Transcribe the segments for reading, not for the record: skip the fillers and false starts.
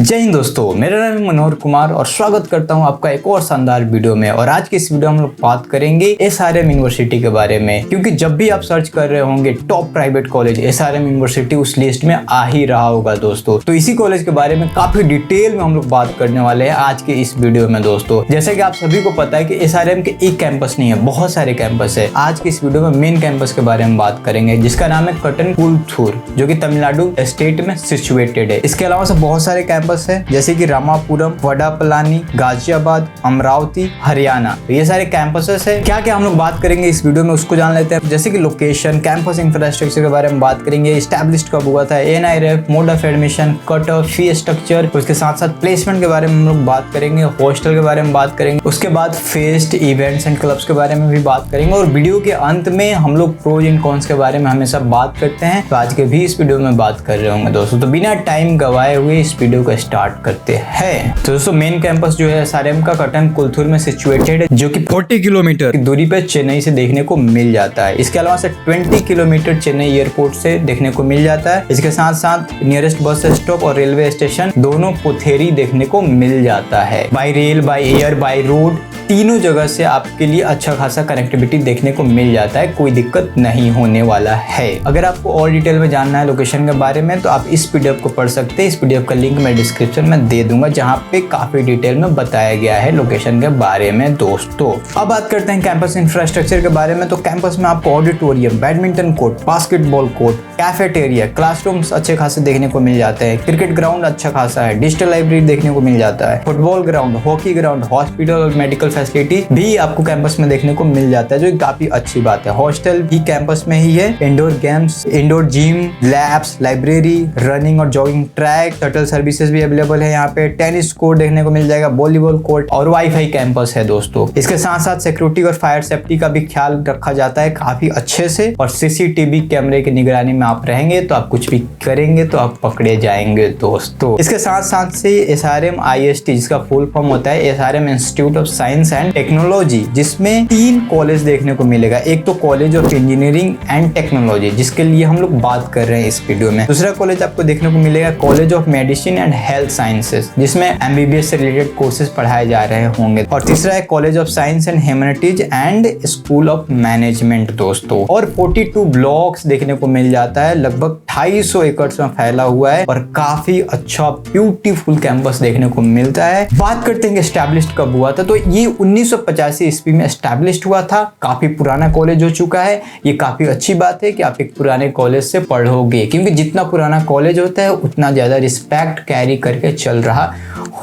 जय हिंद दोस्तों, मेरा नाम है मनोहर कुमार और स्वागत करता हूं आपका एक और शानदार वीडियो में। और आज की इस वीडियो में हम लोग बात करेंगे एसआरएम यूनिवर्सिटी के बारे में, क्योंकि जब भी आप सर्च कर रहे होंगे top private college, SRM university उस लिस्ट में आ ही रहा होगा दोस्तों। तो इसी कॉलेज के बारे में काफी डिटेल में हम लोग बात करने वाले हैं आज के इस वीडियो में दोस्तों। जैसे कि आप सभी को पता है कि एसआरएम के एक कैंपस नहीं है, बहुत सारे कैंपस है। आज के इस वीडियो में मेन कैंपस के बारे में बात करेंगे, जिसका नाम है कट्टनकुलथूर, जो कि तमिलनाडु स्टेट में सिचुएटेड है। इसके अलावा से बहुत सारे कैंपस है, जैसे कि रामापुरम, वडापलानी, गाजियाबाद, अमरावती, हरियाणा। तो ये सारे कैंपसेस है। क्या क्या हम लोग बात करेंगे इस वीडियो में उसको जान लेते हैं। जैसे कि लोकेशन, कैंपस इंफ्रास्ट्रक्चर के बारे में बात करेंगे, एस्टैब्लिश्ड कब हुआ था, NIRF, mode of admission, cut off, fee structure. उसके साथ साथ प्लेसमेंट के बारे में हम लोग बात करेंगे, हॉस्टल के बारे में बात करेंगे। उसके बाद फेस्ट, इवेंट्स एंड क्लब्स के बारे में भी बात करेंगे। और वीडियो के अंत में हम लोग प्रोज एंड कॉन्स के बारे में हमेशा बात करते हैं, तो आज के भी इस वीडियो में बात कर रहे होंगे दोस्तों। तो बिना टाइम गवाए हुए इस वीडियो को स्टार्ट करते हैं। तो दोस्तों मेन कैंपस जो है एसआरएम का कट्टनकुलथूर में सिचुएटेड है, जो कि 40 किलोमीटर की दूरी पे चेन्नई से देखने को मिल जाता है। इसके अलावा से 20 किलोमीटर चेन्नई एयरपोर्ट से देखने को मिल जाता है। इसके साथ साथ नियरेस्ट बस स्टॉप और रेलवे स्टेशन दोनों पुथेरी देखने को मिल जाता है। Bye rail, by air, by road, तीनों जगह से आपके लिए अच्छा खासा कनेक्टिविटी देखने को मिल जाता है, कोई दिक्कत नहीं होने वाला है। अगर आपको और डिटेल में जानना है लोकेशन के बारे में, तो आप इस पीडीएफ को पढ़ सकते हैं। इस पीडीएफ का लिंक मैं डिस्क्रिप्शन में दे दूंगा, जहां पे काफी डिटेल में बताया गया है लोकेशन के बारे में दोस्तों। अब बात करते हैं कैंपस इंफ्रास्ट्रक्चर के बारे में। तो कैंपस में आपको auditorium, badminton court, basketball court, cafeteria, classrooms अच्छे खासे देखने को मिल जाते हैं। क्रिकेट ग्राउंड अच्छा खासा है, डिजिटल लाइब्रेरी देखने को मिल जाता है, football ground, hockey ground, hospital और मेडिकल फैसिलिटी भी आपको कैंपस में देखने को मिल जाता है, जो काफी अच्छी बात है। हॉस्टल भी कैंपस में ही है। Indoor games, indoor gym, labs, library, running और जॉगिंग ट्रैक, शटल सर्विसेज भी अवेलेबल है। यहाँ पे टेनिस कोर्ट देखने को मिल जाएगा, वॉलीबॉल कोर्ट और वाईफाई कैंपस है दोस्तों। इसके साथ साथ सिक्योरिटी और फायर सेफ्टी का भी ख्याल रखा जाता है काफी अच्छे से। और सीसीटीवी कैमरे की निगरानी में आप रहेंगे तो आप कुछ भी करेंगे तो आप पकड़े जाएंगे दोस्तों। इसके साथ साथ से एसआरएम आईएसटी, जिसका फुल फॉर्म होता है SRM institute of science and technology, जिसमें 3 कॉलेज देखने को मिलेगा। एक तो college of engineering and technology, जिसके लिए हम लोग बात कर रहे हैं इस वीडियो में। दूसरा कॉलेज आपको देखने को मिलेगा college of medicine and health sciences, जिसमें एमबीबीएस से रिलेटेड कोर्सेज पढ़ाए जा रहे होंगे। और तीसरा है college of science and humanities and school of management दोस्तों। और 42 ब्लॉक्स देखने को मिल जाता है, लगभग 250 एकड़ में फैला हुआ है और काफी अच्छा ब्यूटीफुल कैंपस देखने को मिलता है। बात करते हैं एस्टैब्लिश्ड कब हुआ था। तो ये 1985 ईस्वी में एस्टैब्लिश्ड हुआ था। काफी पुराना कॉलेज हो चुका है। ये काफी अच्छी बात है कि आप एक पुराने कॉलेज से पढ़ोगे, क्योंकि जितना पुराना कॉलेज होता है उतना ज्यादा रिस्पेक्ट कैरी करके चल रहा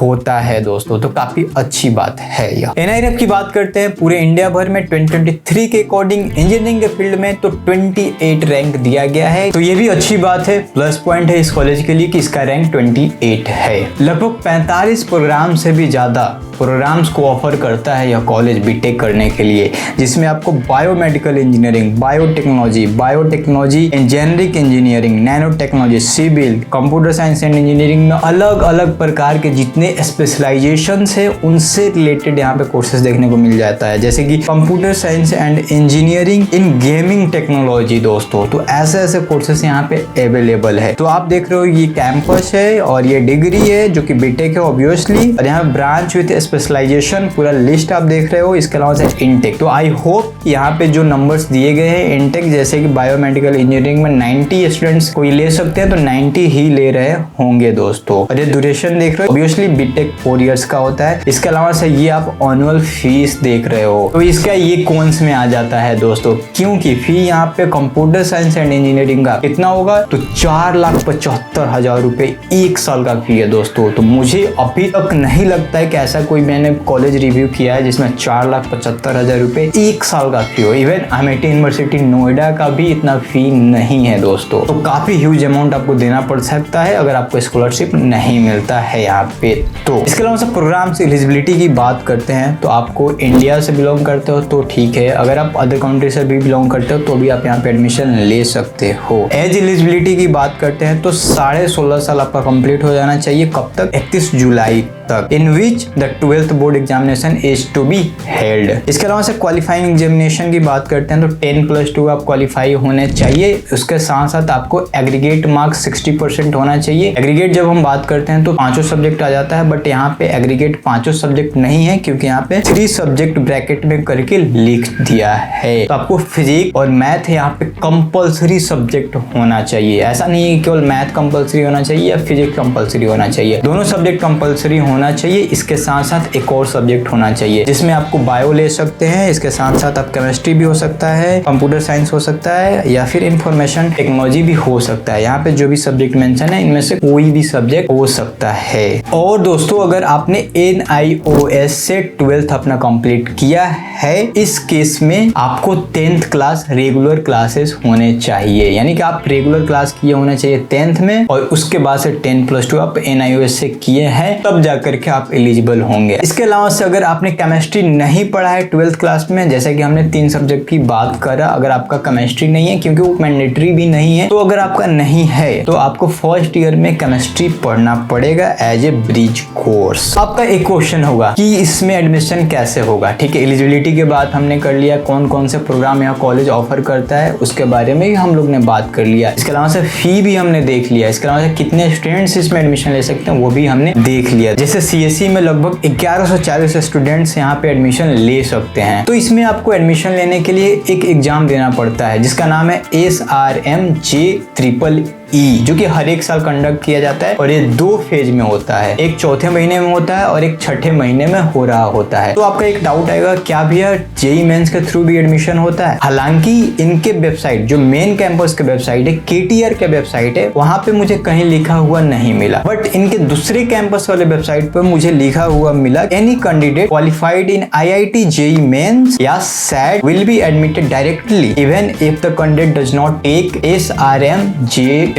होता है दोस्तों। तो काफी अच्छी बात है यह। एनआईआरएफ की बात करते हैं। पूरे इंडिया भर में 2023 के अकॉर्डिंग इंजीनियरिंग के फील्ड में तो 28 रैंक दिया गया है। तो ये भी अच्छी बात है, प्लस पॉइंट है इस कॉलेज के लिए कि इसका रैंक 28 है। लगभग 45 प्रोग्राम से भी ज्यादा प्रोग्राम्स को ऑफर करता है यह कॉलेज बीटेक करने के लिए, जिसमें आपको biomedical engineering, biotechnology, generic engineering, nano technology, civil, computer science and engineering में अलग अलग प्रकार के जितने स्पेशलाइजेशंस है उनसे रिलेटेड यहाँ पे कोर्सेज देखने को मिल जाता है। जैसे कि computer science and engineering in gaming technology दोस्तों। तो ऐसे ऐसे कोर्सेज यहाँ पे अवेलेबल है। तो आप देख रहे हो ये कैंपस है और ये डिग्री है जो कि बीटेक है ऑब्वियसली। और यहाँ ब्रांच विथ स्पेशलाइजेशन पूरा लिस्ट आप देख रहे हो। इसके अलावा से इनटेक। तो आई होप यहाँ पे जो नंबर्स दिए गए हैं इनटेक, जैसे कि बायोमेडिकल इंजीनियरिंग में 90 स्टूडेंट्स कोई ले सकते हैं, तो 90 ही ले रहे होंगे दोस्तों। और ये ड्यूरेशन देख रहे हो, ऑब्वियसली बीटेक 4 इयर्स का होता है। इसके अलावा से ये आप एनुअल फीस देख रहे हो, तो इसका ये कौन्स में आ जाता है दोस्तों, क्योंकि फी यहाँ पे कंप्यूटर साइंस एंड इंजीनियरिंग का कितना होगा, तो 4,75,000 रुपए 1 साल का फी है दोस्तों। तो मुझे अभी तक नहीं लगता है कि ऐसा कोई मैंने कॉलेज रिव्यू किया है जिसमें 4,75,000 रुपए 1 साल का फी हो। इवन अमेठी यूनिवर्सिटी नोएडा का भी इतना फी नहीं है दोस्तों। तो काफी ह्यूज अमाउंट आपको देना पड़ सकता है अगर आपको स्कॉलरशिप नहीं मिलता है यहाँ पे। तो इसके अलावा सब प्रोग्राम से एलिजिबिलिटी की बात करते हैं, तो आपको इंडिया से बिलोंग करते हो तो ठीक है। अगर आप अदर कंट्री से भी बिलोंग करते हो तो भी आप यहाँ पे एडमिशन ले सकते हो। एज एलिजिबिलिटी की बात करते हैं तो 16.5 साल आपका कंप्लीट हो जाना चाहिए। कब तक? 31 जुलाई तक in which the 12th board examination is to be held. इसके अलावा से क्वालिफाइंग एग्जामिनेशन की बात करते हैं तो 10+2 आप क्वालिफाई होने चाहिए। उसके साथ साथ आपको एग्रीगेट मार्क्स 60% होना चाहिए। एग्रीगेट जब हम बात करते हैं तो पांचों सब्जेक्ट आ जाता है, बट यहाँ पे एग्रीगेट पांचों सब्जेक्ट नहीं है क्योंकि यहाँ पे 3 सब्जेक्ट ब्रैकेट में करके लिख दिया है। तो आपको फिजिक्स और मैथ यहाँ पे कंपल्सरी सब्जेक्ट होना चाहिए। ऐसा नहीं है केवल मैथ कंपल्सरी होना चाहिए या फिजिक्स कंपल्सरी होना चाहिए, दोनों सब्जेक्ट कंपल्सरी होना चाहिए। इसके साथ साथ एक और सब्जेक्ट होना चाहिए जिसमें आपको बायो ले सकते हैं, इसके साथ साथ आप केमिस्ट्री भी हो सकता है, कंप्यूटर साइंस हो सकता है या फिर इंफॉर्मेशन टेक्नोलॉजी भी हो सकता है। यहाँ पे जो भी सब्जेक्ट मेंशन है इनमें से कोई भी सब्जेक्ट हो सकता है। और दोस्तों अगर आपने NIOS से 12th अपना कंप्लीट किया है, इस केस में आपको 10th क्लास रेगुलर क्लासेस होने चाहिए, यानी कि आप रेगुलर क्लास किए होने चाहिए 10th में और उसके बाद से 10+2 आप NIOS से किए हैं, तब जाकर के आप एलिजिबल होंगे। इसके अलावा से अगर आपने केमिस्ट्री नहीं पढ़ा है 12th क्लास में, जैसे कि हमने 3 सब्जेक्ट की बात करा, अगर आपका केमिस्ट्री नहीं है क्योंकि वो मैंडेटरी भी नहीं है, तो अगर आपका नहीं है तो आपको फर्स्ट ईयर में केमिस्ट्री पढ़ना पड़ेगा एज ए ब्रिज कोर्स। आपका एक क्वेश्चन होगा कि इसमें एडमिशन कैसे होगा। ठीक है, एलिजिबिलिटी के बाद हमने कर लिया, कौन कौन से प्रोग्राम यहाँ कॉलेज ऑफर करता है उसके बारे में भी हम लोग ने बात कर लिया। इसके अलावा से फी भी हमने देख लिया, इसके अलावा से कितने स्टूडेंट्स इसमें एडमिशन ले सकते हैं वो भी हमने देख लिया। जैसे CSE में लगभग 1140 स्टूडेंट्स यहाँ पे एडमिशन ले सकते हैं। तो इसमें आपको एडमिशन लेने के लिए एक एग्जाम देना पड़ता है जिसका नाम है SRM-JEEE, जो कि हर एक साल कंडक्ट किया जाता है और ये 2 फेज में होता है, एक चौथे महीने में होता है और एक छठे महीने में हो रहा होता है। तो आपका एक डाउट आएगा, क्या भैया JEE मेंस के थ्रू भी एडमिशन होता है? हालांकि इनके वेबसाइट जो मेन कैंपस के वेबसाइट है, KTR के वेबसाइट है, वहां पे मुझे कहीं लिखा हुआ नहीं मिला, बट इनके दूसरे कैंपस वाले वेबसाइट पर मुझे लिखा हुआ मिला, any candidate qualified in IIT JEE mains या SAT will be admitted directly even if the candidate does not take SRM-JEEE।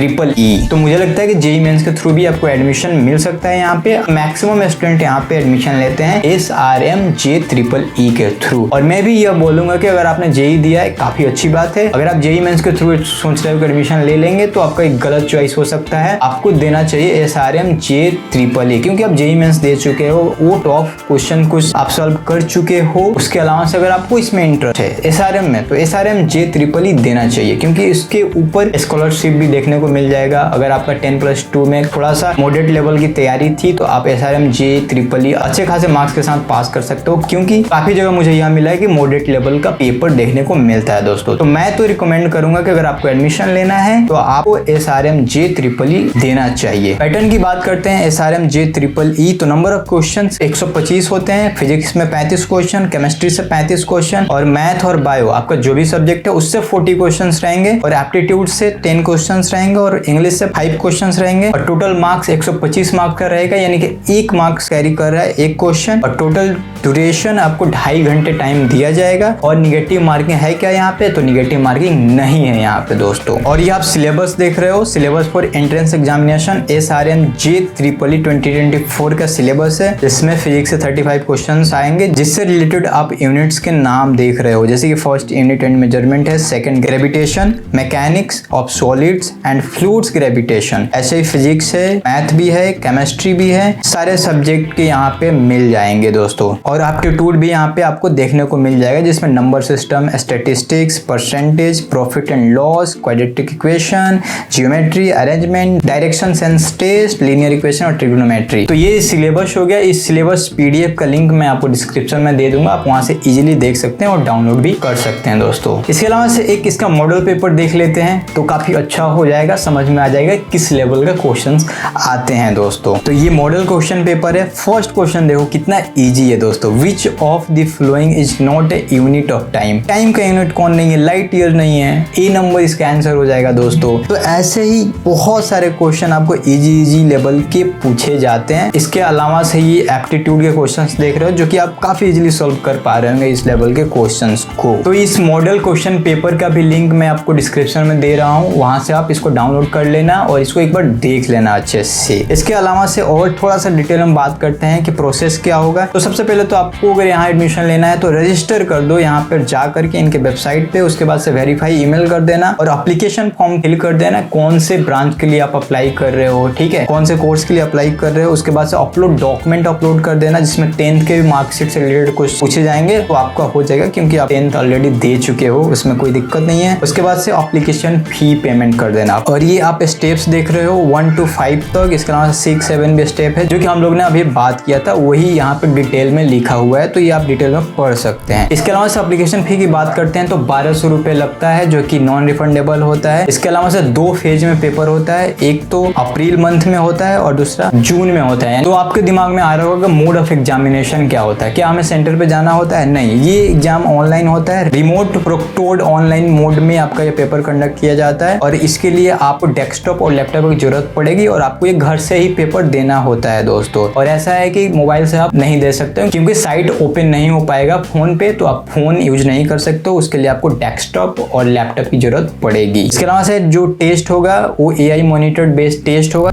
तो मुझे लगता है कि JEE मेंस के थ्रू भी आपको एडमिशन मिल सकता है। यहाँ पे मैक्सिमम स्टूडेंट यहाँ पे एडमिशन लेते हैं SRM-JEEE के थ्रू। और मैं भी यह बोलूंगा कि अगर आपने JEE दिया है काफी अच्छी बात है, अगर आप JEE मेंस के थ्रू सोच रहे हो कि एडमिशन ले लेंगे तो आपका एक गलत चॉइस हो सकता है। आपको देना चाहिए SRM-JEEE क्योंकि आप JEE मेंस दे चुके हो, वो टॉप क्वेश्चन कुछ आप सॉल्व कर चुके हो। उसके अलावा से अगर आपको इसमें इंटरेस्ट है SRM में, तो SRM-JEEE देना चाहिए क्योंकि इसके ऊपर स्कॉलरशिप भी देखने को मिल जाएगा। अगर आपका 10+2 में थोड़ा सा मॉडरेट लेवल की तैयारी थी तो आप SRM-JEEE अच्छे खासे मार्क्स के साथ पास कर सकते हो, क्योंकि काफी जगह मुझे यहाँ मिला है कि मॉडरेट लेवल का पेपर देखने को मिलता है दोस्तों। तो मैं तो रिकमेंड करूंगा कि अगर आपको एडमिशन लेना है तो आपको SRM-JEEE देना चाहिए। पैटर्न की बात करते हैं SRM-JEEE, तो नंबर ऑफ क्वेश्चन 125 होते हैं। फिजिक्स में 35 क्वेश्चन, केमिस्ट्री से 35 क्वेश्चन और मैथ और बायो आपका जो भी सब्जेक्ट है उससे 40 क्वेश्चन रहेंगे और एप्टीट्यूड से 10 क्वेश्चन रहेंगे और इंग्लिश से 5 क्वेश्चंस रहेंगे और टोटल मार्क्स 125 मार्क्स का रहेगा, यानी कि 1 मार्क्स कैरी कर रहा है एक क्वेश्चन और टोटल ड्यूरेशन आपको 2.5 घंटे टाइम दिया जाएगा। और निगेटिव मार्किंग है क्या यहाँ पे? तो निगेटिव मार्किंग नहीं है यहाँ पे दोस्तों। और ये आप सिलेबस देख रहे हो, syllabus for entrance examination SRM-JEEE 2024 का सिलेबस है, जिसमें फिजिक्स से 35 क्वेश्चन आएंगे, जिससे रिलेटेड आप यूनिट्स के नाम देख रहे हो, जैसे कि फर्स्ट यूनिट एंड मेजरमेंट है, second gravitation, mechanics of solids and fluids gravitation, ऐसे ही फिजिक्स है, मैथ भी है, केमिस्ट्री भी है, सारे सब्जेक्ट के यहाँ पे मिल जाएंगे दोस्तों। और एप्टीट्यूड भी यहाँ पे आपको देखने को मिल जाएगा, जिसमें number system, statistics, percentage, profit and loss, quadratic equation, geometry, arrangement, direction sense test, linear equation और ट्रिग्नोमेट्री। तो ये सिलेबस हो गया। इस सिलेबस PDF का लिंक मैं आपको डिस्क्रिप्शन में दे दूंगा, आप वहां से इजीली देख सकते हैं और डाउनलोड भी कर सकते हैं दोस्तों। इसके अलावा से एक इसका मॉडल पेपर देख लेते हैं तो काफी अच्छा हो जाएगा, समझ में आ जाएगा किस लेवल का क्वेश्चंस आते हैं दोस्तों। तो ये मॉडल क्वेश्चन पेपर है। फर्स्ट क्वेश्चन देखो कितना इजी है दोस्तों। Which of the following is not a unit of time? Time का यूनिट कौन नहीं है? लाइट ईयर नहीं है। A नंबर इसका आंसर हो जाएगा दोस्तों। तो ऐसे ही बहुत सारे क्वेश्चन आपको इजी लेवल के पूछे जाते हैं। इसके अलावा से ये एप्टीट्यूड के क्वेश्चंस देख रहे हो, जो कि आप काफी इजीली सॉल्व कर पा रहे होंगे इस लेवल के क्वेश्चंस को। तो इस मॉडल क्वेश्चन पेपर का भी लिंक मैं आपको डिस्क्रिप्शन में दे रहा हूँ, वहां से आप इसको डाउनलोड डाउनलोड कर लेना और इसको एक बार देख लेना अच्छे से। इसके अलावा से और थोड़ा सा डिटेल में बात करते हैं कि प्रोसेस क्या होगा। तो सबसे पहले तो आपको अगर यहाँ एडमिशन लेना है तो रजिस्टर कर दो यहाँ पर जा करके इनके वेबसाइट पे। उसके बाद से वेरीफाई ईमेल कर देना और एप्लीकेशन फॉर्म फिल कर देना, कौन से ब्रांच के लिए आप अप्लाई कर रहे हो, ठीक है, कौन से कोर्स के लिए अप्लाई कर रहे हो। उसके बाद से अपलोड डॉक्यूमेंट अपलोड कर देना जिसमें 10th के मार्कशीट से रिलेटेड कुछ पूछे जाएंगे, तो आपका हो जाएगा क्योंकि आप 10th ऑलरेडी दे चुके हो, उसमें कोई दिक्कत नहीं है। उसके बाद से एप्लीकेशन फी पेमेंट कर देना। और ये आप स्टेप्स देख रहे हो 1 to 5 तक। इसके अलावा 6, 7 भी स्टेप है जो कि हम लोग ने अभी बात किया था, वही यहाँ पे डिटेल में लिखा हुआ है, तो ये आप डिटेल में पढ़ सकते हैं। इसके अलावा से एप्लीकेशन फी की बात करते हैं तो 1200 रुपए लगता है जो कि नॉन रिफंडेबल होता है। इसके अलावा से 2 फेज में पेपर होता है, एक तो अप्रैल मंथ में होता है और दूसरा जून में होता है। तो आपके दिमाग में आ रहा होगा मोड ऑफ एग्जामिनेशन क्या होता है, क्या हमें सेंटर पे जाना होता है? नहीं, ये एग्जाम ऑनलाइन होता है, रिमोट प्रोक्टोर्ड ऑनलाइन मोड में आपका ये पेपर कंडक्ट किया जाता है और इसके लिए आपको डेस्कटॉप और लैपटॉप की जरूरत पड़ेगी और आपको ये घर से ही पेपर देना होता है दोस्तों। और ऐसा है कि मोबाइल से आप नहीं दे सकते हो क्योंकि साइट ओपन नहीं हो पाएगा फोन पे, तो आप फोन यूज नहीं कर सकते हो, उसके लिए आपको डेस्कटॉप और लैपटॉप की जरूरत पड़ेगी। इसके अलावा से जो टेस्ट होगा वो AI मॉनिटर्ड बेस्ड टेस्ट होगा।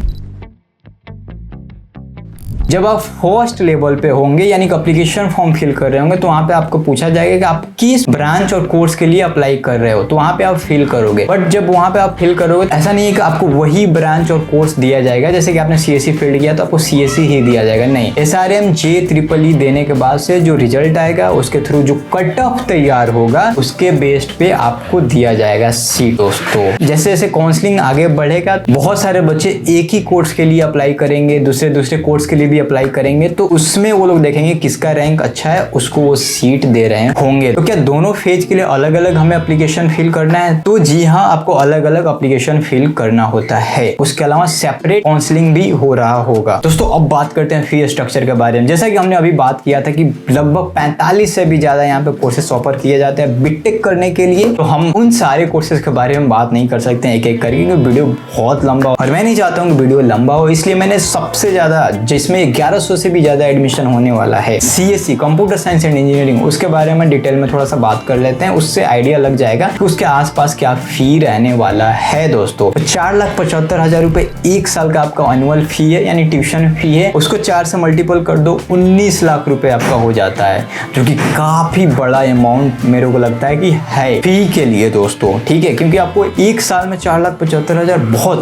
जब आप फर्स्ट लेवल पे होंगे यानी कि एप्लीकेशन फॉर्म फिल कर रहे होंगे तो वहाँ पे आपको पूछा जाएगा कि आप किस ब्रांच और कोर्स के लिए अप्लाई कर रहे हो, तो वहाँ पे आप फिल करोगे। बट जब वहाँ पे आप फिल करोगे ऐसा नहीं है कि आपको वही ब्रांच और कोर्स दिया जाएगा, जैसे कि आपने CSE फील्ड किया तो आपको CSE ही दिया जाएगा, नहीं। SRM JEEE देने के बाद से जो रिजल्ट आएगा उसके थ्रू जो कट ऑफ तैयार होगा उसके बेस्ड पे आपको दिया जाएगा सीट दोस्तों। जैसे जैसे काउंसलिंग आगे बढ़ेगा बहुत सारे बच्चे एक ही कोर्स के लिए अप्लाई करेंगे, दूसरे कोर्स के लिए अप्लाई करेंगे, तो उसमें वो लोग देखेंगे किसका रैंक अच्छा है, उसको वो सीट दे रहे होंगे। तो क्या दोनों फेज के लिए अलग अलग हमें एप्लीकेशन फिल करना है? तो जी हाँ, आपको अलग अलग एप्लीकेशन फिल करना होता है। उसके अलावा सेपरेट काउंसलिंग भी हो रहा होगा। दोस्तों अब बात करते हैं फी स्ट्रक्चर के बारे में। जैसा कि हमने अभी बात किया था कि लगभग 45 से भी ज्यादा यहाँ पे कोर्सेस ऑफर किए जाते हैं बीटेक करने के लिए, तो हम उन सारे कोर्सेज के बारे में बात नहीं कर सकते हैं एक एक करके क्योंकि वीडियो बहुत लंबा और मैं नहीं चाहता हूँ कि वीडियो लंबा हो, इसलिए मैंने सबसे ज्यादा जिसमें 1100 से भी ज्यादा एडमिशन होने वाला है CSE computer science and engineering, उसके बारे में डिटेल में थोड़ा सा बात कर लेते हैं, उससे आइडिया लग जाएगा कि उसके आसपास क्या फी रहने वाला है दोस्तों। तो 4,75,000 रुपए एक साल का आपका एनुअल फी है यानी ट्यूशन फी है, उसको 4 से मल्टीपल कर दो 19 लाख रुपए आपका हो जाता है, जो कि काफी बड़ा अमाउंट मेरे को लगता है कि है फी के लिए दोस्तों, ठीक है, क्योंकि आपको एक साल में 4,75,000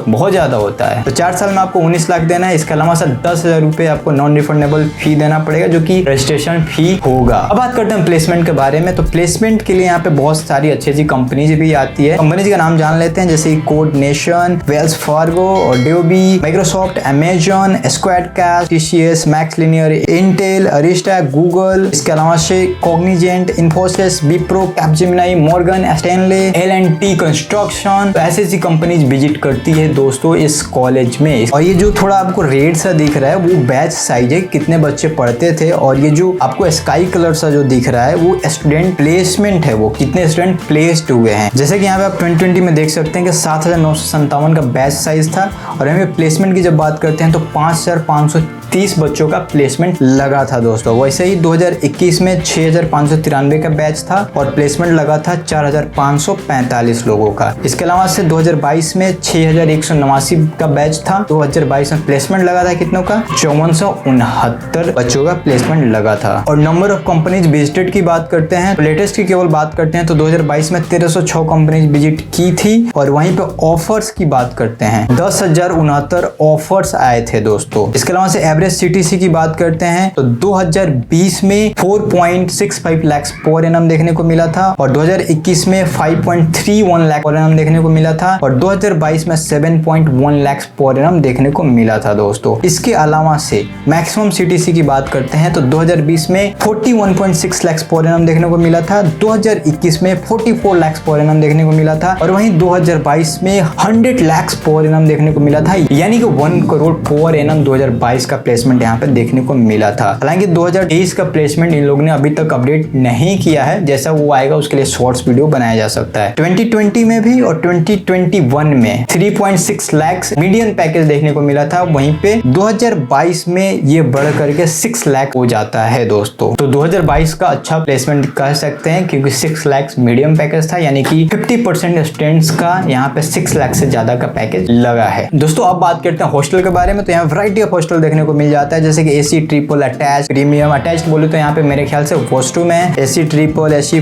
बहुत ज्यादा होता है। तो 4 साल में आपको 19 लाख देना है। इसके अलावा 10,000 रुपए आपको नॉन रिफंडेबल फी देना पड़ेगा जो कि रजिस्ट्रेशन फी होगा। अब बात करते हैं प्लेसमेंट के बारे में। तो प्लेसमेंट के लिए यहाँ पे बहुत सारी अच्छी कंपनीज भी आती है। कंपनीज का नाम जान लेते हैं, जैसे Codenation, Wells Fargo, Adobe, Microsoft, Amazon, Squad Cash, TCS, MaxLinear, Intel, Arista, Google. इसके अलावा से Cognizant, Infosys, Wipro, Capgemini, Morgan Stanley, L&T construction, ऐसी कंपनीज विजिट करती है दोस्तों इस कॉलेज में। और ये जो थोड़ा आपको रेड सा दिख रहा है वो बैच साइज है, कितने बच्चे पढ़ते थे, और ये जो आपको स्काई कलर सा जो दिख रहा है वो स्टूडेंट प्लेसमेंट है, वो कितने स्टूडेंट प्लेस्ड हुए हैं। जैसे कि यहाँ पे आप 2020 में देख सकते हैं कि 7,957 का बैच साइज था, और यहाँ पे प्लेसमेंट की जब बात करते हैं तो 5,530 बच्चों का प्लेसमेंट लगा था दोस्तों। वैसे ही 2021 में 6,593 का बैच था और प्लेसमेंट लगा था 4,545 लोगों का। इसके अलावा से 2022 में 6,189 का बैच था। 2022 में प्लेसमेंट लगा था कितनों का? 5469 बच्चों का प्लेसमेंट लगा था। और नंबर ऑफ कंपनीज विजिटेड की बात करते हैं, लेटेस्ट की केवल बात करते हैं तो 2022 में 1306 कंपनीज विजिट की थी। और वहीं पे ऑफर्स की बात करते हैं 10,069 ऑफर्स आए थे दोस्तों। इसके अलावा से एवरेज CTC की बात करते हैं तो 2020 में 4.65 लाख पर एनम देखने को मिला था, और 2021 में 5.31 लाख पर एनम देखने को मिला था, और 2022 में 7.1 लाख पर एनम देखने को मिला था दोस्तों। इसके अलावा से मैक्सिमम CTC की बात करते हैं तो 2020 में 41.6 लाख पर एनम देखने को मिला था, 2021 में 44 लाख पर एनम देखने को मिला था, और वहीं 2022 में 100 लाख पर एनम देखने को मिला था, यानी कि 1 करोड़ पर एनम 2022 का प्लेसमेंट यहाँ पे देखने को मिला था। हालांकि 2023 का प्लेसमेंट इन लोगों ने अभी तक अपडेट नहीं किया है, जैसा वो आएगा उसके लिए शॉर्ट्स वीडियो बनाया जा सकता है। 2020 में भी और 2021 में 3.6 लाख मीडियन पैकेज देखने को मिला था, वहीं पे 2022 में ये बढ़ करके 6 लाख हो जाता है दोस्तों। तो 2022 का अच्छा प्लेसमेंट कह सकते हैं, क्योंकि 6 लाख मीडियम पैकेज था, यानी कि 50% स्टूडेंट्स का यहाँ पे 6 लाख से ज्यादा का पैकेज लगा है दोस्तों। अब बात करते हैं हॉस्टल के बारे में। तो यहाँ वैरायटी ऑफ हॉस्टल देखने को मिल जाता है, जैसे कि AC, triple, attach, premium. Attach बोले तो यहाँ पे मेरे ख्याल से वॉशरूम है, एसी ट्रिपल, एसी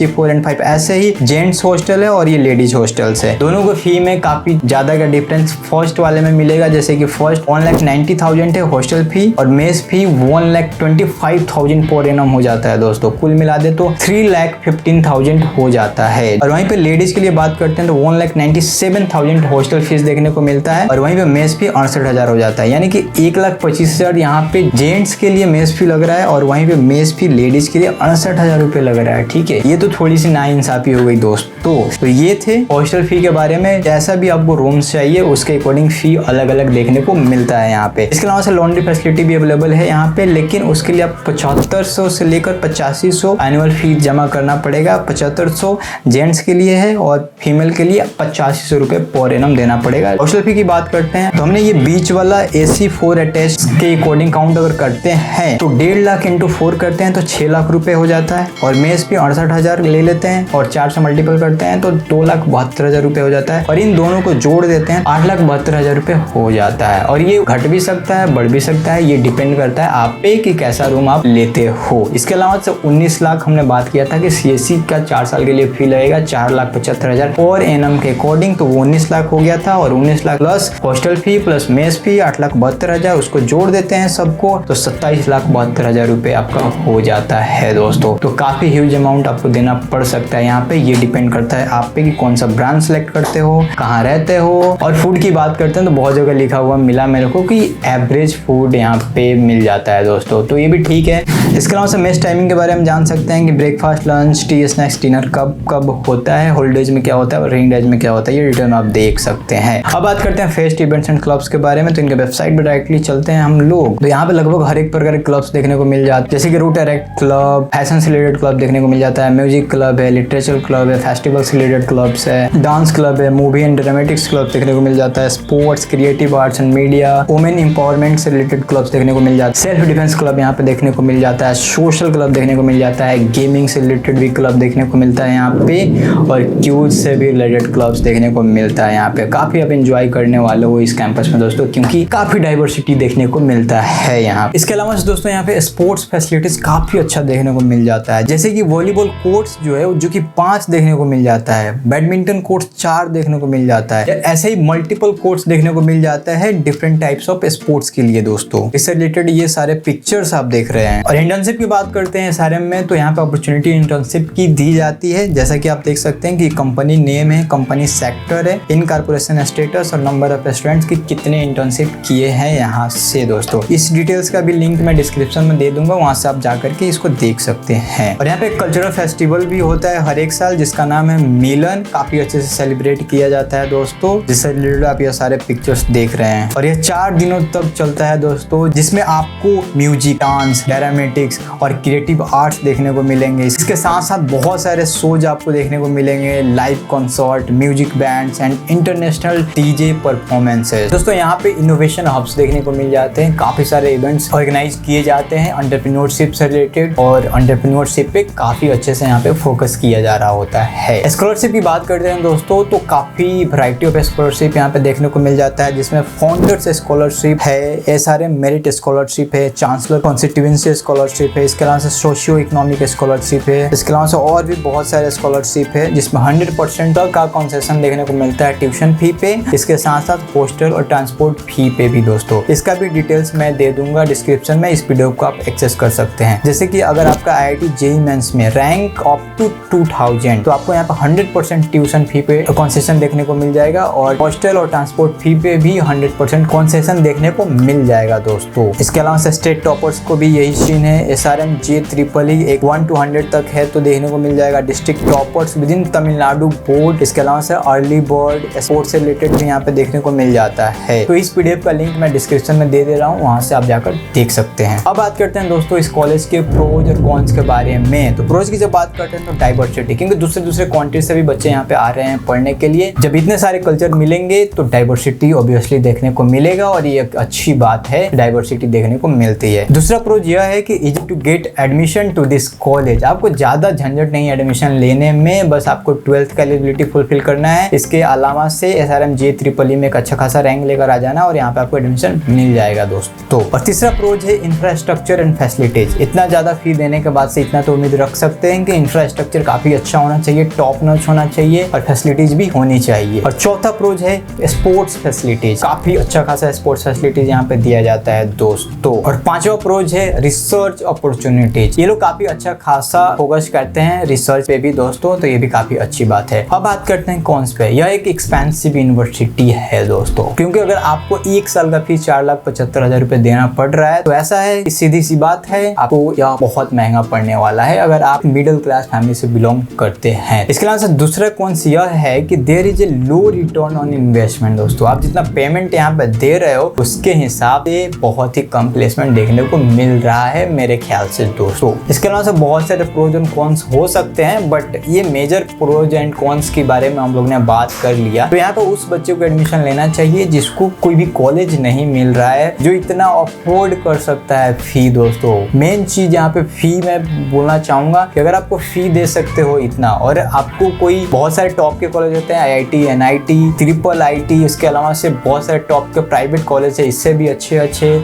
4 एंड 5, ऐसे ही जेंट्स हॉस्टल है और ये लेडीज हॉस्टल्स है। दोनों को फी में काफी ज्यादा का डिफरेंस फर्स्ट वाले में मिलेगा, जैसे कि फर्स्ट 1,90,000 है हॉस्टल फी और मेस फी 1,25,000 पर एनम हो जाता है दोस्तों। कुल मिला दे तो 3,15,000 हो जाता है। और वहीं पे लेडीज के लिए बात करते हैं तो 1,97,000 हॉस्टल फीस देखने को मिलता है और वहीं पे मेस फी 68,000 हो जाता है, यानी कि 1,25,000 यहाँ पे जेंट्स के लिए मेस फी लग रहा है और वहीं पे मेस फी लेडीज के लिए 68,000 रुपए लग रहा है। ठीक है, ये तो थोड़ी सी नाइंसाफी हो गई दोस्तों। तो ये थे हॉस्टल फी के बारे में। जैसा भी आपको रूम्स चाहिए उसके अकॉर्डिंग फी अलग अलग देखने को मिलता है यहाँ पे। इसके अलावा से लॉन्ड्री फैसिलिटी भी अवेलेबल है यहाँ पे, लेकिन उसके लिए आप 7500 से लेकर 8500 एनुअल फी जमा करना पड़ेगा। 7500 जेंट्स के लिए है और फीमेल के लिए 8500 रुपए पर एनम देना पड़ेगा। हॉस्टल फी की बात करते हैं तो हमने ये बीच वाला एसी 4 अटैच के अकॉर्डिंग काउंट अगर करते हैं तो 1.5 लाख इंटू 4 करते हैं तो 6 लाख रुपए हो जाता है और मेस भी 68,000 ले लेते हैं और 4 से मल्टीपल करते हैं तो 2,72,000 रुपए हो जाता है और इन दोनों को जोड़ देते हैं 8,72,000 रुपए हो जाता है। और ये घट भी सकता है, बढ़ भी सकता है, ये डिपेंड करता है आप पे कि कैसा रूम आप लेते हो। इसके अलावा से 19 लाख हमने बात किया था कि सीएससी का 4 साल के लिए फी लगेगा 4,75,000 और एनम के अकॉर्डिंग, तो वो 19 लाख हो गया था और 19 lakh plus hostel fee plus mess fee 8,72,000, उसको जोड़ देते हैं सबको तो 27,72,000 रुपए आपका हो जाता है दोस्तों। तो काफी ह्यूज अमाउंट आपको देना पड़ सकता है यहाँ पे। ये डिपेंड करता है आप पे कि कौन सा ब्रांच सेलेक्ट करते हो, कहाँ रहते हो। और फूड की बात करते हैं तो बहुत जगह लिखा हुआ मिला मेरे को कि एवरेज फूड यहाँ पे मिल जाता है दोस्तों, तो ये भी ठीक है। इसके अलावा से मेस टाइमिंग के बारे में जान सकते हैं कि breakfast, lunch, T, snacks, dinner कब कब होता है, हॉलीडेज में क्या होता है और रेनिंग डेज में क्या होता है, ये डिटेल में आप देख सकते हैं। अब बात करते हैं फेस्ट इवेंट्स एंड क्लब्स के बारे में। तो इनके वेबसाइट पर डायरेक्टली चलते हैं हम लोग, तो यहाँ पे लगभग हर एक प्रकार के क्लब्स देखने को मिल जाते हैं, जैसे कि रूटरेक्ट क्लब, फैशन से रिलेटेड क्लब देखने को मिल जाता है, म्यूजिक क्लब है, लिटरेचर क्लब है, फेस्टिवल से रिलेटेड क्लब्स है, डांस क्लब है, मूवी एंड ड्रामेटिक्स क्लब देखने को मिल जाता है, sports, creative arts and media, women empowerment से रिलेटेड क्लब्स देखने को मिल जाता है, सेल्फ डिफेंस क्लब यहाँ पे देखने को मिल जाता है, सोशल क्लब देखने को मिल जाता है, गेमिंग से रिलेटेड भी क्लब देखने को मिलता है यहाँ पे और क्यूज से भी रिलेटेड क्लब्स देखने को मिलता है यहाँ पे। काफी आप एंजॉय करने वाले हो इस कैंपस में दोस्तों, क्योंकि काफी डाइवर्सिटी देखने को मिलता है यहाँ। इसके अलावा दोस्तों यहाँ पे स्पोर्ट्स फैसिलिटीज काफी अच्छा देखने को मिल जाता है, जैसे कि वॉलीबॉल कोर्ट्स जो कि 5 देखने को मिल जाता है, बैडमिंटन कोर्ट्स 4 देखने को मिल जाता है, ऐसे ही मल्टीपल कोर्ट्स देखने को मिल जाता है डिफरेंट टाइप्स ऑफ स्पोर्ट्स के लिए दोस्तों। इससे रिलेटेड ये सारे पिक्चर्स आप देख रहे हैं। और इंटर्नशिप की बात करते हैं SRM में, तो यहाँ पे अपॉर्चुनिटी इंटर्नशिप की दी जाती है, जैसा कि आप देख सकते हैं कि कंपनी नेम है, कंपनी सेक्टर है, इनकॉर्पोरेशन स्टेटस और नंबर ऑफ स्टूडेंट्स की कितने इंटर्नशिप किए हैं यहाँ से दोस्तों। इस डिटेल्स का भी लिंक मैं डिस्क्रिप्शन में दे दूंगा, वहां से आप जाकर के इसको देख सकते हैं। और यहाँ पे कल्चरल फेस्टिवल भी होता है हर एक साल, जिसका नाम है मिलन, काफी अच्छे से सेलिब्रेट किया जाता है दोस्तों, जिससे रिलेटेड आप ये सारे पिक्चर्स देख रहे हैं। और ये 4 दिनों तक चलता है दोस्तों, जिसमें आपको म्यूजिक, डांस, ड्रामेटिक्स और क्रिएटिव आर्ट्स देखने को मिलेंगे। इसके साथ साथ बहुत सारे शोज आपको देखने को मिलेंगे, live concert, music bands and international DJ performances. दोस्तों यहाँ पे इनोवेशन हब्स देखने को मिल जाते हैं, काफी सारे इवेंट्स ऑर्गेनाइज किए जाते हैं एंटरप्रेन्योरशिप से रिलेटेड, और एंटरप्रेन्योरशिप पे काफी अच्छे से यहाँ पे फोकस किया जा रहा होता है। स्कॉलरशिप की बात करते हैं दोस्तों, तो काफी वैरायटी ऑफ स्कॉलरशिप यहाँ पे देखने को मिल जाता है, जिसमें फाउंडर्स स्कॉलरशिप है, SRM मेरिट स्कॉलरशिप है, चांसलर कॉन्स्टिट्यूएंसी स्कॉलरशिप है, इसके अलावा से सोशियो इकोनॉमिक स्कॉलरशिप है, इसके अलावा से और भी बहुत सारे स्कॉलरशिप है, जिसमें 100% तक का कंसेशन देखने को मिलता है ट्यूशन फी पे, इसके साथ साथ हॉस्टल और ट्रांसपोर्ट फी पे भी दोस्तों। इसका भी डिटेल्स मैं दे दूंगा डिस्क्रिप्शन में, इस वीडियो को आप एक्सेस कर सकते हैं। जैसे कि अगर आपका IIT JEE मेंस में रैंक अप टू 2000, तो आपको यहाँ पे 100% ट्यूशन फी पे कंसेशन देखने को मिल जाएगा और हॉस्टल और ट्रांसपोर्ट फी पे भी 100% कंसेशन देखने को मिल जाएगा दोस्तों। इसके अलावा से स्टेट टॉपर्स को भी यही सीन है, SRM JEE एक 1 to 100 तक है तो देखने को मिल जाएगा। District toppers with in Tamil Nadu board, इसके अलावा से अर्ली बर्ड स्पोर्ट्स से रिलेटेड भी यहाँ पे देखने को मिल जाता है। तो इस PDF का लिंक मैं डिस्क्रिप्शन में दे दे रहा हूँ, वहाँ से आप जाकर देख सकते हैं। अब बात करते हैं दोस्तों इस कॉलेज के प्रोज और कॉन्स के बारे में। तो प्रोज की जब बात करते हैं तो डाइवर्सिटी, क्योंकि दूसरे कंट्री से भी बच्चे यहाँ पे आ रहे हैं पढ़ने के लिए। जब इतने सारे कल्चर मिलेंगे तो डाइवर्सिटी ऑब्वियसली देखने को मिलेगा और ये एक अच्छी बात है, डाइवर्सिटी देखने को मिलती है। दूसरा प्रोज यह है कि easy to get admission to this college. आपको ज्यादा झंझट नहीं एडमिशन लेने में, बस आपको 12th का एलिजिबिलिटी फुलफिल करना है। इसके अलावा से SRM JEE में एक अच्छा खासा रैंक लेकर आ जाना और यहाँ पे आपको एडमिशन मिल जाएगा दोस्तों। और तीसरा प्रोज है इंफ्रास्ट्रक्चर एंड फैसिलिटीज। इतना ज्यादा फी देने के बाद से इतना तो उम्मीद रख सकते हैं कि इंफ्रास्ट्रक्चर काफी अच्छा होना चाहिए, टॉप नॉच होना चाहिए और फैसिलिटीज भी होनी चाहिए। और चौथा प्रोज है स्पोर्ट्स फैसिलिटीज। काफी अच्छा खासा स्पोर्ट्स फैसिलिटीज यहाँ पे दिया जाता है दोस्तों। और पांचवा प्रोज है रिसर्च अपॉर्चुनिटीज। ये लोग काफी अच्छा खासा फोकस करते हैं रिसर्च पे भी दोस्तों, तो ये भी काफी अच्छी बात है। अब बात करते हैं कॉन्स पे। यह एक एक्सपेंसिव यूनिवर्सिटी है दोस्तों, क्योंकि अगर आपको एक साल का फीस 4,75,000 रुपए देना पड़ रहा है तो ऐसा है कि सीधी सी बात है, आपको यह बहुत महंगा पड़ने वाला है अगर आप मिडिल क्लास फैमिली से बिलोंग करते हैं। इसके अलावा दूसरा कॉन्स यह है कि there is a low return on investment. दोस्तों आप जितना पेमेंट यहाँ पे दे रहे हो उसके हिसाब से बहुत ही कम प्लेसमेंट देखने को मिल रहा है मेरे ख्याल से दोस्तों। इसके अलावा से बहुत सारे प्रोज एंड कॉन्स हो सकते हैं, बट ये मेजर प्रोज एंड कॉन्स के बारे में हम लोग ने बात कर लिया। तो यहाँ पे उस बच्चे को एडमिशन लेना चाहिए जिसको कोई भी कॉलेज नहीं मिल रहा है, जो इतना अफोर्ड कर सकता है फी दोस्तों। मेन चीज यहाँ पे फी मैं बोलना चाहूंगा कि अगर आपको फी दे सकते हो इतना और आपको कोई बहुत सारे टॉप के कॉलेज होते हैं, IIT, NIT, IIIT, इसके अलावा से बहुत सारे टॉप के प्राइवेट कॉलेज है, इससे भी अच्छे।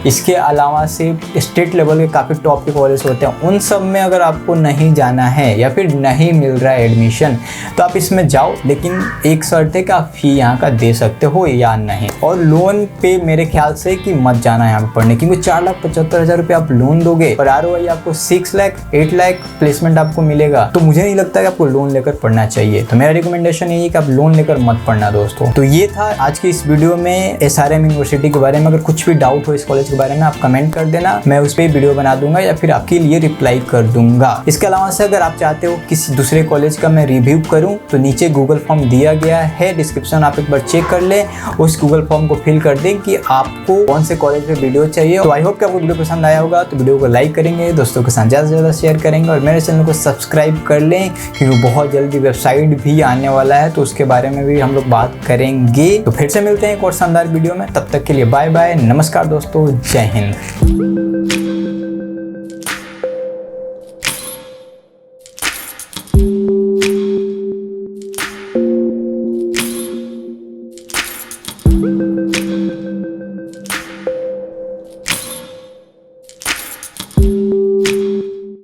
इसके अलावा से स्टेट लेवल के काफी टॉप के कॉलेज होते हैं, उन सब में अगर आपको नहीं जाना है या फिर नहीं मिल रहा है एडमिशन तो आप इसमें जाओ, लेकिन एक शर्त है कि आप फी यहाँ का दे सकते हो या नहीं। और लोन पे मेरे ख्याल से कि मत जाना यहाँ पे पढ़ने, क्योंकि 4,75,000 रुपये आप लोन दोगे और ROI आपको 6 लाख 8 लाख प्लेसमेंट आपको मिलेगा, तो मुझे नहीं लगता कि आपको लोन लेकर पढ़ना चाहिए। तो मेरा रिकमेंडेशन यही है कि आप लोन लेकर मत पढ़ना दोस्तों। तो ये था आज की इस वीडियो में SRM यूनिवर्सिटी के बारे में। अगर कुछ भी डाउट हो इस कॉलेज के बारे में आप कमेंट कर देना, मैं उस पर वीडियो बना दूंगा या फिर आपके लिए रिप्लाई कर दूंगा। इसके अलावा से अगर आप चाहते हो किसी दूसरे कॉलेज का मैं रिव्यू करूं तो नीचे गूगल फॉर्म दिया गया है डिस्क्रिप्शन, आप एक बार चेक कर ले, उस गूगल फॉर्म को फिल कर दें कि आपको कौन से कॉलेज पे वीडियो चाहिए। तो आई होप कि आपको वीडियो पसंद आया होगा, तो वीडियो को लाइक करेंगे, दोस्तों के साथ ज़्यादा से ज़्यादा शेयर करेंगे और मेरे चैनल को सब्सक्राइब कर लें, क्योंकि बहुत जल्दी वेबसाइट भी आने वाला है तो उसके बारे में भी हम लोग बात करेंगे। तो फिर से मिलते हैं एक और शानदार वीडियो में, तब तक के लिए बाय बाय, नमस्कार दोस्तों, जय हिंद।